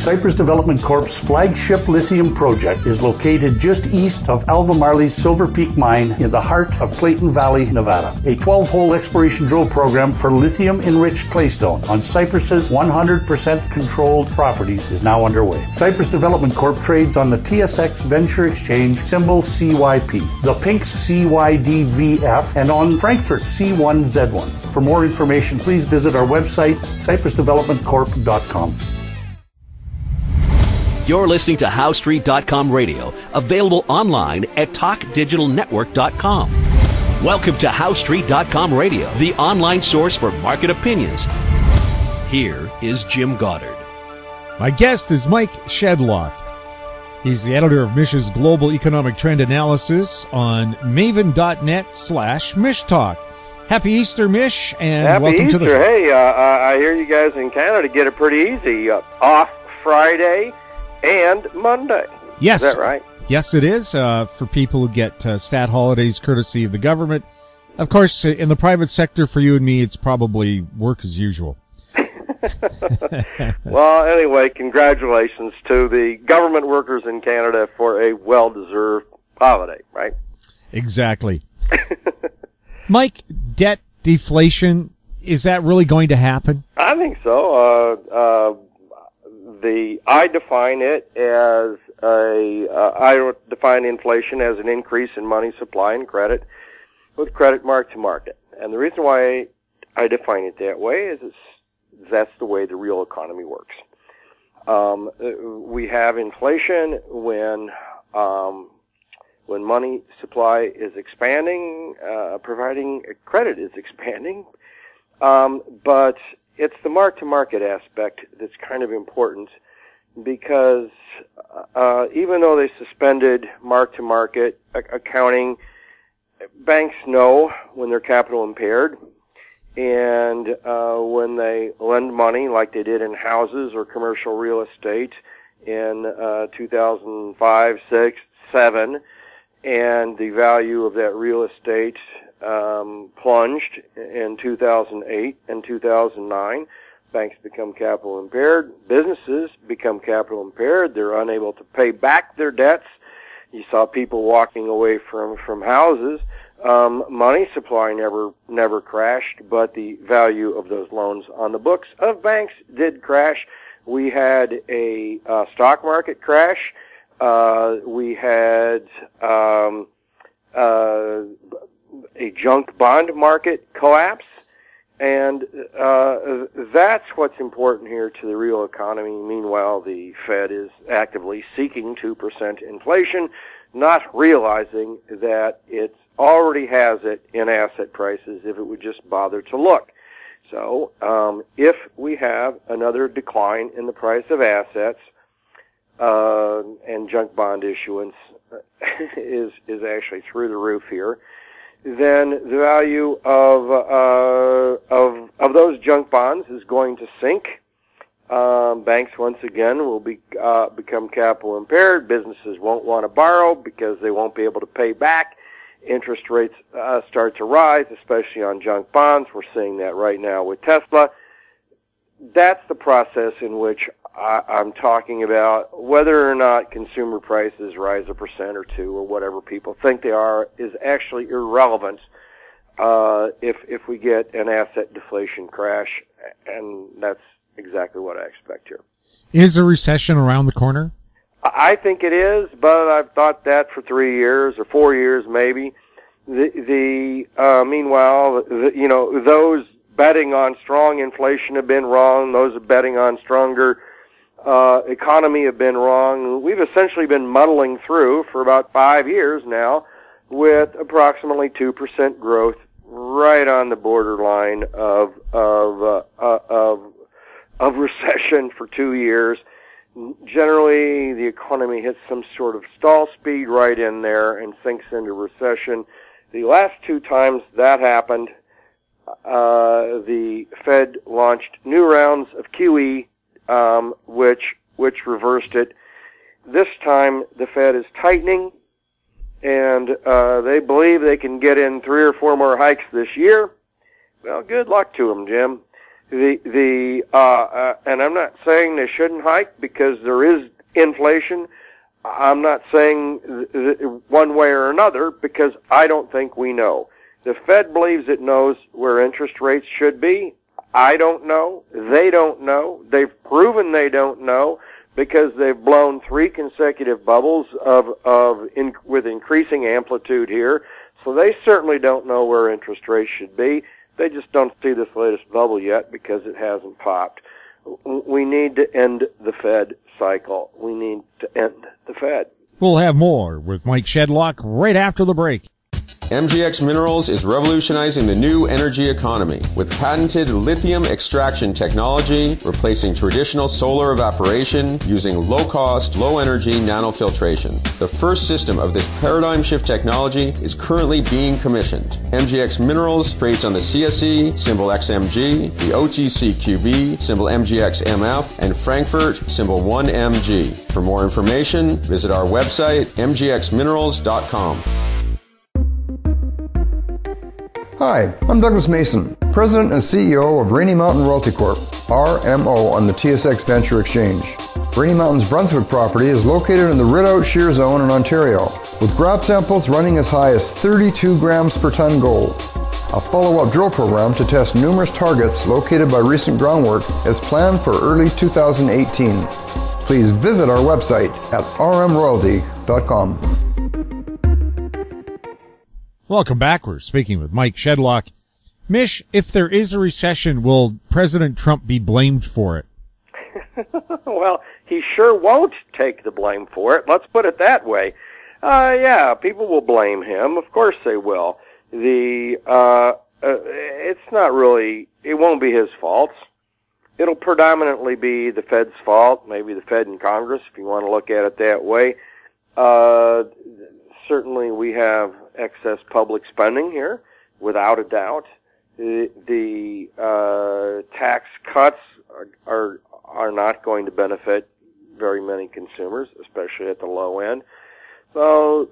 Cypress Development Corp's flagship lithium project is located just east of Albemarle's Silver Peak mine in the heart of Clayton Valley, Nevada. A 12-hole exploration drill program for lithium-enriched claystone on Cypress's 100% controlled properties is now underway. Cypress Development Corp trades on the TSX Venture Exchange, symbol CYP, the Pink CYDVF, and on Frankfurt C1Z1. For more information, please visit our website, cypressdevelopmentcorp.com. You're listening to HowStreet.com radio, available online at TalkDigitalNetwork.com. Welcome to HowStreet.com radio, the online source for market opinions. Here is Jim Goddard. My guest is Mike Shedlock. He's the editor of Mish's Global Economic Trend Analysis on maven.net/MishTalk. Happy Easter, Mish, and Happy welcome Easter. to the show. Hey, I hear you guys in Canada get it pretty easy. Off Friday and Monday. Yes. Is that right? Yes, it is, for people who get stat holidays courtesy of the government. Of course, in the private sector, for you and me, it's probably work as usual. Well, anyway, congratulations to the government workers in Canada for a well-deserved holiday, right? Exactly. Mike, debt deflation, is that really going to happen? I think so. I define it as I define inflation as an increase in money supply and credit with credit mark to market. And the reason why I define it that way is that's the way the real economy works. We have inflation when money supply is expanding, providing credit is expanding, but it's the mark-to-market aspect that's kind of important because even though they suspended mark-to-market accounting, banks know when they're capital impaired, and when they lend money like they did in houses or commercial real estate in 2005, 6, 7, and the value of that real estate plunged in 2008 and 2009. Banks become capital impaired. Businesses become capital impaired. They're unable to pay back their debts. You saw people walking away from houses. Money supply never crashed, but the value of those loans on the books of banks did crash. We had a stock market crash. We had a junk bond market collapse, and that's what's important here to the real economy. Meanwhile, the Fed is actively seeking 2% inflation, not realizing that it already has it in asset prices if it would just bother to look. So if we have another decline in the price of assets, and junk bond issuance is actually through the roof here, then the value of those junk bonds is going to sink. Banks once again will become capital impaired. Businesses won't want to borrow because they won't be able to pay back. Interest rates start to rise, especially on junk bonds. We're seeing that right now with Tesla. That's the process in which I'm talking about. Whether or not consumer prices rise 1% or 2% or whatever people think they are is actually irrelevant if we get an asset deflation crash, and that's exactly what I expect here. Is a recession around the corner? I think it is, but I've thought that for 3 years or 4 years maybe. Meanwhile, those betting on strong inflation have been wrong. Those betting on stronger economy have been wrong. We've essentially been muddling through for about 5 years now with approximately 2% growth, right on the borderline of recession for 2 years. Generally, the economy hits some sort of stall speed right in there and sinks into recession. The last 2 times that happened, the Fed launched new rounds of QE, which reversed it. This time, the Fed is tightening, and they believe they can get in 3 or 4 more hikes this year. Well, good luck to them, Jim. And I'm not saying they shouldn't hike because there is inflation. I'm not saying one way or another because I don't think we know. The Fed believes it knows where interest rates should be. I don't know. They don't know. They've proven they don't know because they've blown 3 consecutive bubbles with increasing amplitude here. So they certainly don't know where interest rates should be. They just don't see this latest bubble yet because it hasn't popped. We need to end the Fed cycle. We need to end the Fed. We'll have more with Mike Shedlock right after the break. MGX Minerals is revolutionizing the new energy economy with patented lithium extraction technology, replacing traditional solar evaporation using low-cost, low-energy nanofiltration. The first system of this paradigm shift technology is currently being commissioned. MGX Minerals trades on the CSE, symbol XMG, the OTCQB, symbol MGXMF, and Frankfurt, symbol 1MG. For more information, visit our website, mgxminerals.com. Hi, I'm Douglas Mason, President and CEO of Rainy Mountain Royalty Corp., RMO, on the TSX Venture Exchange. Rainy Mountain's Brunswick property is located in the Rideout Shear Zone in Ontario, with grab samples running as high as 32 grams per ton gold. A follow-up drill program to test numerous targets located by recent groundwork is planned for early 2018. Please visit our website at rmroyalty.com. Welcome back. We're speaking with Mike Shedlock. Mish, if there is a recession, will President Trump be blamed for it? Well, he sure won't take the blame for it. Let's put it that way. Yeah, people will blame him. Of course they will. It's not really, it won't be his fault. It'll predominantly be the Fed's fault, maybe the Fed and Congress, if you want to look at it that way. Certainly we have excess public spending here, without a doubt. The tax cuts are not going to benefit very many consumers, especially at the low end. So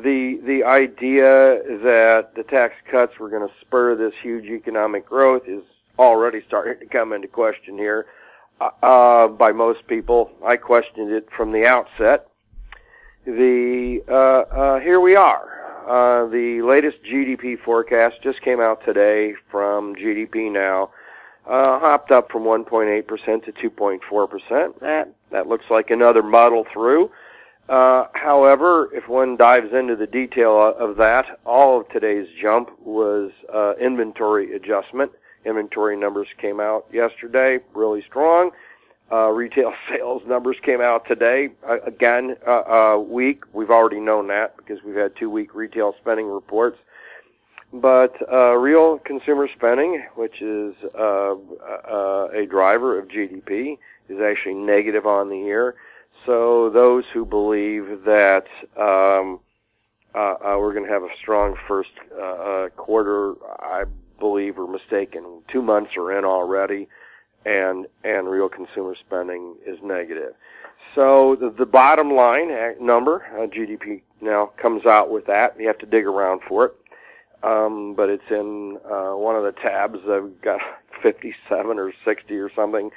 the idea that the tax cuts were going to spur this huge economic growth is already starting to come into question here by most people. I questioned it from the outset. Here we are. The latest GDP forecast just came out today from GDP Now. Hopped up from 1.8% to 2.4%. That looks like another muddle through. However, if one dives into the detail of that, all of today's jump was inventory adjustment. Inventory numbers came out yesterday, really strong. Retail sales numbers came out today. Again, weak. We've already known that because we've had 2 week retail spending reports. But real consumer spending, which is a driver of GDP, is actually negative on the year. So those who believe that we're going to have a strong first quarter, I believe are mistaken. 2 months are in already, and real consumer spending is negative. So the bottom line number, GDP Now comes out with that. You have to dig around for it. But it's in one of the tabs. I've got 57 or 60 or something.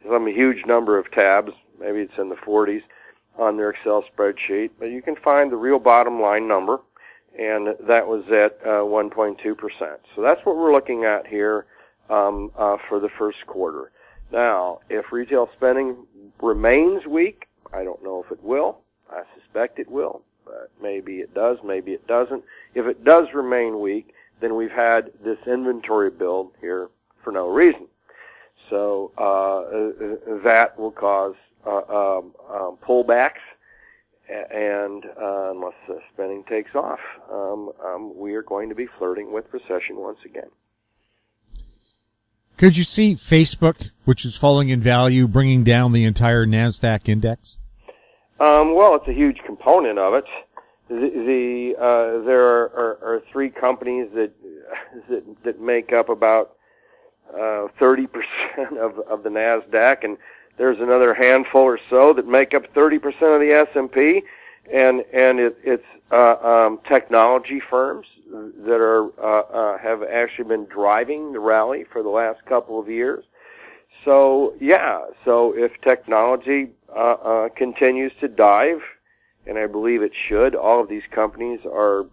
Some huge number of tabs. Maybe it's in the 40s on their Excel spreadsheet. But you can find the real bottom line number, and that was at 1.2%. So that's what we're looking at here for the first quarter. Now, if retail spending remains weak, I don't know if it will. I suspect it will. But maybe it does, maybe it doesn't. If it does remain weak, then we've had this inventory build here for no reason. So that will cause pullbacks, and unless spending takes off, we are going to be flirting with recession once again. Could you see Facebook, which is falling in value, bringing down the entire NASDAQ index? Well, it's a huge component of it. There are 3 companies that make up about 30% of the NASDAQ, and there's another handful or so that make up 30% of the S&P, and it's technology firms that are have actually been driving the rally for the last couple of years. So so if technology continues to dive, and I believe it should, all of these companies are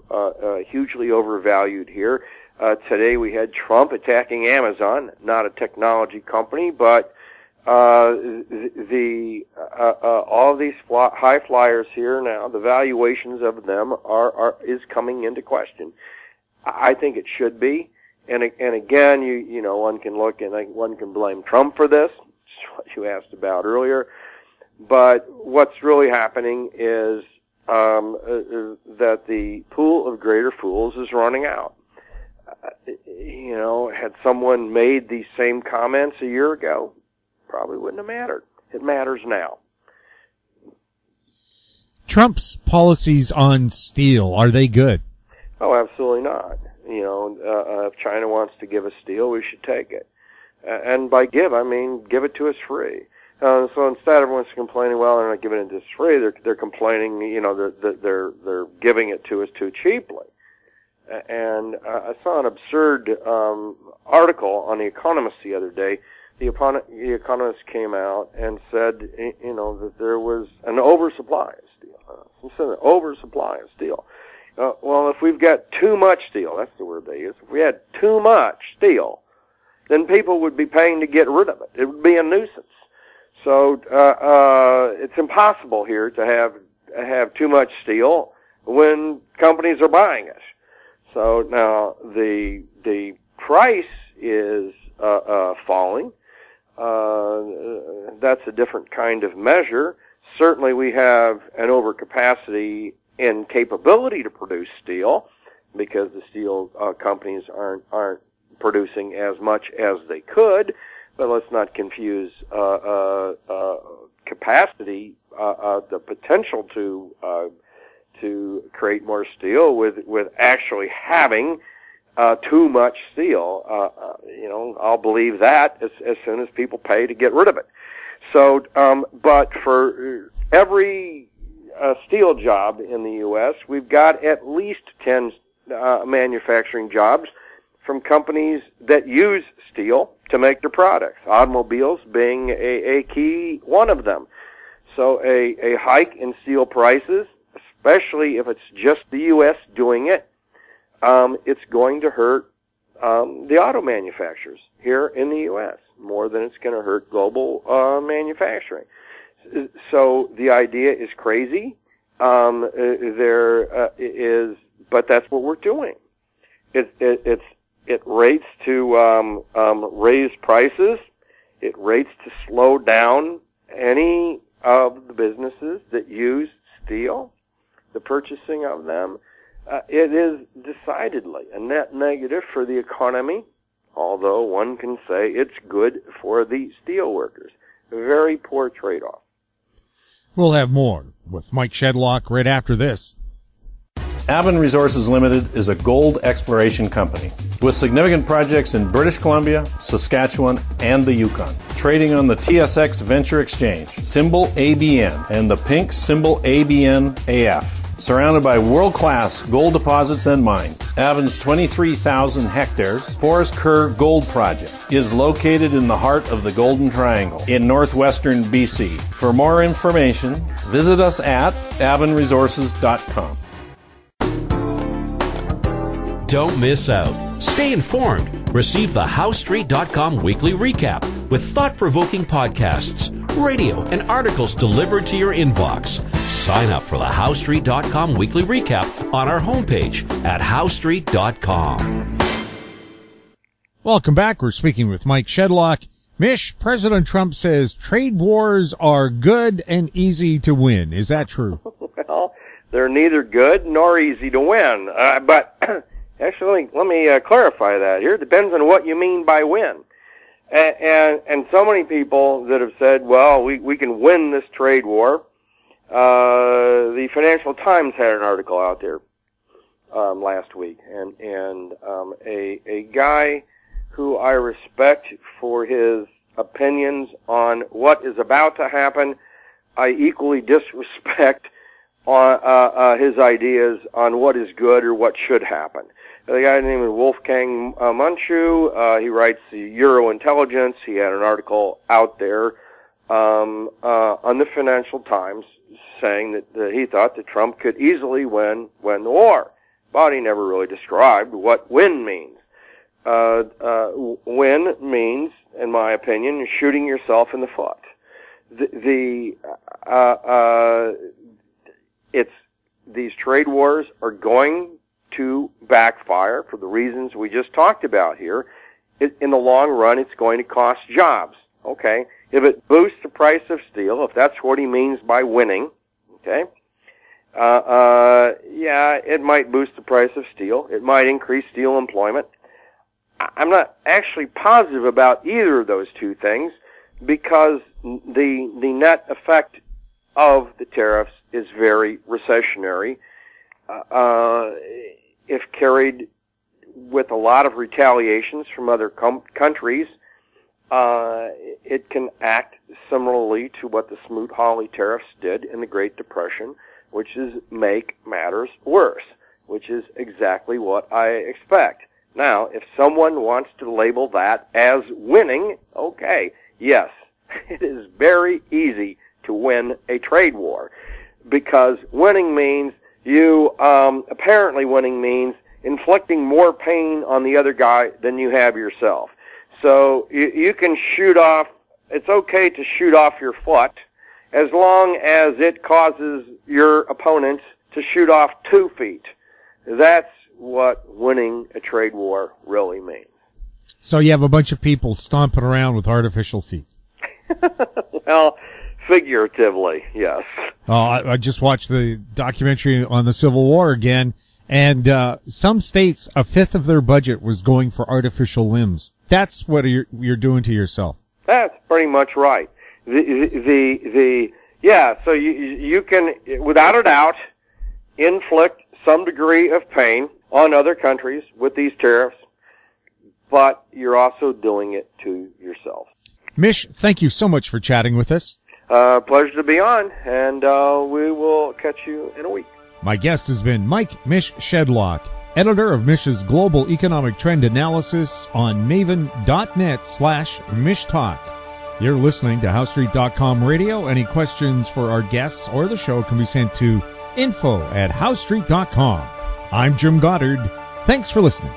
hugely overvalued here. Today we had Trump attacking Amazon, not a technology company, but all of these high flyers here now, the valuations of them is coming into question. I think it should be, and again, you know, one can look and one can blame Trump for this. It's what you asked about earlier, but what's really happening is that the pool of greater fools is running out. You know, had someone made these same comments a year ago, probably wouldn't have mattered. It matters now. Trump's policies on steel, are they good? Oh, absolutely not. You know, if China wants to give us steel, we should take it. And by give, I mean give it to us free. So instead, everyone's complaining, well, they're not giving it to us free. They're complaining, you know, they're giving it to us too cheaply. And I saw an absurd article on The Economist the other day. The Economist came out and said, you know, that there was an oversupply of steel. An oversupply of steel. Well, if we've got too much steel, that's the word they use. If we had too much steel, then people would be paying to get rid of it. It would be a nuisance. So it's impossible here to have too much steel when companies are buying it. So now the price is falling. That's a different kind of measure. Certainly we have an overcapacity in capability to produce steel because the steel companies aren't producing as much as they could. But let's not confuse capacity, the potential to create more steel with actually having too much steel. You know, I'll believe that as soon as people pay to get rid of it. So, but for every steel job in the U.S., we've got at least 10 manufacturing jobs from companies that use steel to make their products, automobiles being a key one of them. So a hike in steel prices, especially if it's just the U.S. doing it, it's going to hurt the auto manufacturers here in the U.S. more than it's going to hurt global manufacturing. So the idea is crazy. But that's what we're doing. It rates to raise prices. It rates to slow down any of the businesses that use steel, the purchasing of them. It is decidedly a net negative for the economy, although one can say it's good for the steel workers. A very poor trade-off. We'll have more with Mike Shedlock right after this. Avon Resources Limited is a gold exploration company with significant projects in British Columbia, Saskatchewan, and the Yukon. Trading on the TSX Venture Exchange, symbol ABN, and the pink symbol ABN-AF. Surrounded by world-class gold deposits and mines, Avon's 23,000 hectares Forest Kerr Gold Project is located in the heart of the Golden Triangle in northwestern BC. For more information, visit us at avonresources.com. Don't miss out. Stay informed. Receive the HowStreet.com weekly recap with thought-provoking podcasts, radio, and articles delivered to your inbox. Sign up for the HowStreet.com weekly recap on our homepage at HowStreet.com. Welcome back. We're speaking with Mike Shedlock. Mish, President Trump says trade wars are good and easy to win. Is that true? Well, they're neither good nor easy to win. But actually, let me clarify that here. It depends on what you mean by win. And so many people that have said, well, we can win this trade war. The Financial Times had an article out there last week, and a guy who I respect for his opinions on what is about to happen, I equally disrespect on his ideas on what is good or what should happen. The guy named Wolfgang Munchu, he writes the Euro Intelligence. He had an article out there on the Financial Times saying that he thought that Trump could easily win the war. But he never really described what win means. Win means, in my opinion, shooting yourself in the foot. These trade wars are going to backfire for the reasons we just talked about here. In the long run, it's going to cost jobs. Okay, if it boosts the price of steel, if that's what he means by winning, okay, yeah, it might boost the price of steel. It might increase steel employment. I'm not actually positive about either of those two things because the net effect of the tariffs is very recessionary. If carried with a lot of retaliations from other countries, it can act similarly to what the Smoot-Hawley tariffs did in the Great Depression, which is make matters worse, which is exactly what I expect. Now, if someone wants to label that as winning, okay, yes, it is very easy to win a trade war because winning means apparently winning means inflicting more pain on the other guy than you have yourself. So you can shoot off, it's okay to shoot off your foot as long as it causes your opponent to shoot off 2 feet. That's what winning a trade war really means. So you have a bunch of people stomping around with artificial feet. Well, figuratively, yes. I just watched the documentary on the Civil War again, and some states, a fifth of their budget was going for artificial limbs. That's what you're doing to yourself. That's pretty much right. Yeah, so you can, without a doubt, inflict some degree of pain on other countries with these tariffs, but you're also doing it to yourself. Mish, thank you so much for chatting with us. Pleasure to be on, and we will catch you in a week. My guest has been Mish Shedlock, editor of Mish's Global Economic Trend Analysis on maven.net/MishTalk. You're listening to HowStreet.com Radio. Any questions for our guests or the show can be sent to info@HowStreet.com. I'm Jim Goddard. Thanks for listening.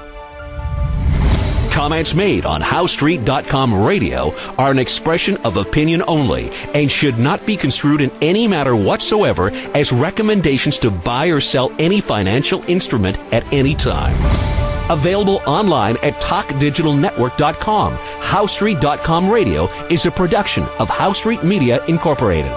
Comments made on HowStreet.com Radio are an expression of opinion only and should not be construed in any matter whatsoever as recommendations to buy or sell any financial instrument at any time. Available online at TalkDigitalNetwork.com. HowStreet.com Radio is a production of HowStreet Media Incorporated.